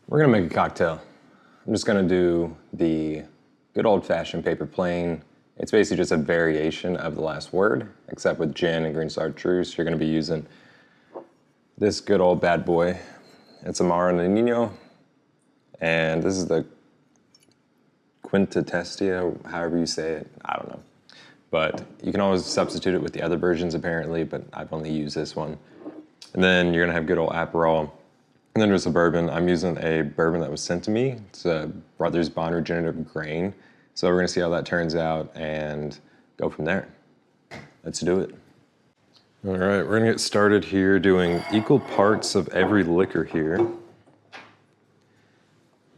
We're gonna make a cocktail. I'm just gonna do the good old-fashioned paper plane. It's basically just a variation of the last word, except with gin and green chartreuse. You're gonna be using this good old bad boy. It's Amaro Nonino, and this is the Quintetestia, however you say it, I don't know. But you can always substitute it with the other versions apparently, but I've only used this one. And then you're gonna have good old Aperol. And then there's a bourbon. I'm using a bourbon that was sent to me. It's a Brothers Bond Regenerative Grain. So we're gonna see how that turns out and go from there. Let's do it. All right, we're gonna get started here doing equal parts of every liquor here. I'm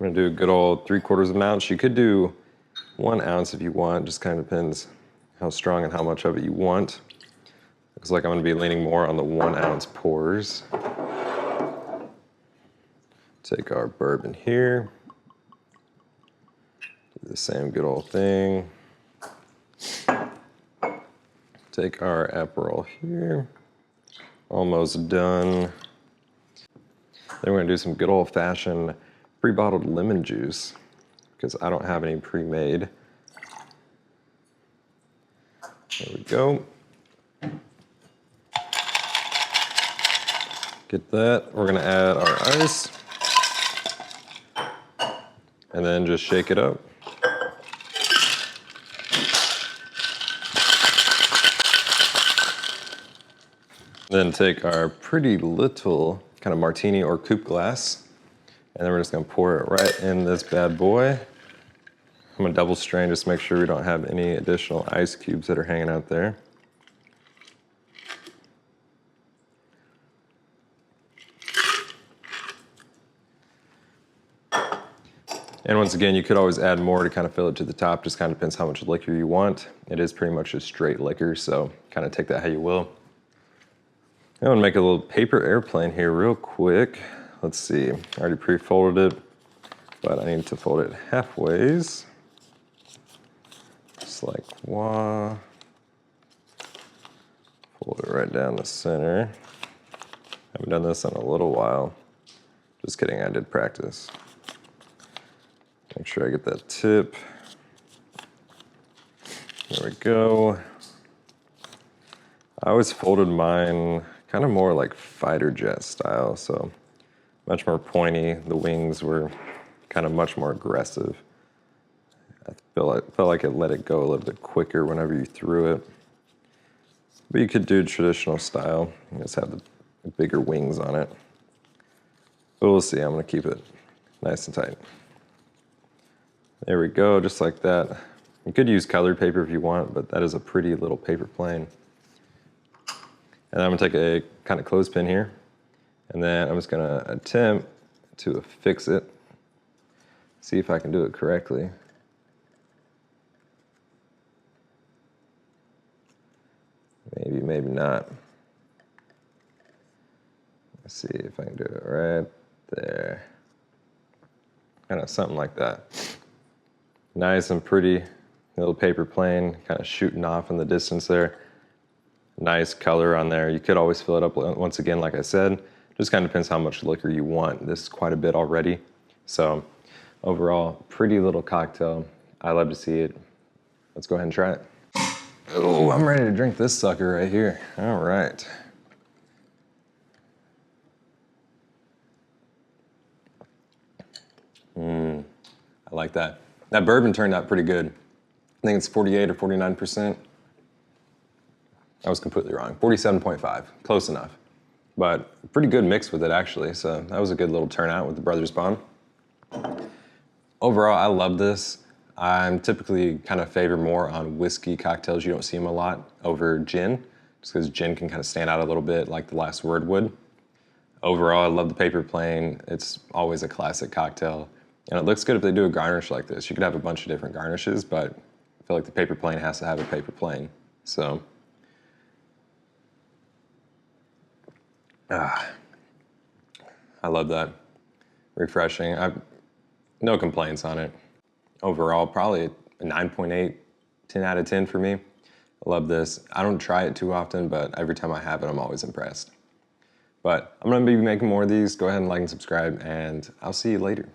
gonna do a good old 3/4 of an ounce. You could do 1 ounce if you want, just kind of depends how strong and how much of it you want. Looks like I'm gonna be leaning more on the 1 ounce pours. Take our bourbon here. Do the same good old thing. Take our Aperol here. Almost done. Then we're gonna do some good old fashioned pre-bottled lemon juice because I don't have any pre-made. There we go. Get that. We're gonna add our ice. And then just shake it up. Then take our pretty little kind of martini or coupe glass, and then we're just gonna pour it right in this bad boy. I'm gonna double strain just to make sure we don't have any additional ice cubes that are hanging out there. And once again, you could always add more to kind of fill it to the top. Just kind of depends how much liquor you want. It is pretty much just straight liquor, so kind of take that how you will. I'm gonna make a little paper airplane here real quick. Let's see, I already pre-folded it, but I need to fold it halfways. Just like wah. Fold it right down the center. Haven't done this in a little while. Just kidding, I did practice. Make sure I get that tip. There we go. I always folded mine kind of more like fighter jet style, so much more pointy. The wings were kind of much more aggressive. I felt like it let it go a little bit quicker whenever you threw it. But you could do traditional style. You just have the bigger wings on it. But we'll see, I'm gonna keep it nice and tight. There we go, just like that. You could use colored paper if you want, but that is a pretty little paper plane. And I'm gonna take a kind of clothespin here, and then I'm just gonna attempt to affix it. See if I can do it correctly. Maybe, maybe not. Let's see if I can do it right there. Kind of something like that. Nice and pretty little paper plane, kind of shooting off in the distance there. Nice color on there. You could always fill it up once again, like I said. Just kind of depends how much liquor you want. This is quite a bit already. So overall, pretty little cocktail. I love to see it. Let's go ahead and try it. Oh, I'm ready to drink this sucker right here. All right. I like that. That bourbon turned out pretty good. I think it's 48 or 49%. I was completely wrong. 47.5, close enough. But pretty good mix with it actually, so that was a good little turnout with the Brothers Bond. Overall, I love this. I'm typically kind of favor more on whiskey cocktails. You don't see them a lot over gin, just because gin can kind of stand out a little bit like the last word would. Overall, I love the paper plane. It's always a classic cocktail. And it looks good if they do a garnish like this. You could have a bunch of different garnishes, but I feel like the paper plane has to have a paper plane. So, I love that. Refreshing. No complaints on it. Overall, probably a 9.8, 10 out of 10 for me. I love this. I don't try it too often, but every time I have it, I'm always impressed. But I'm gonna be making more of these. Go ahead and like and subscribe, and I'll see you later.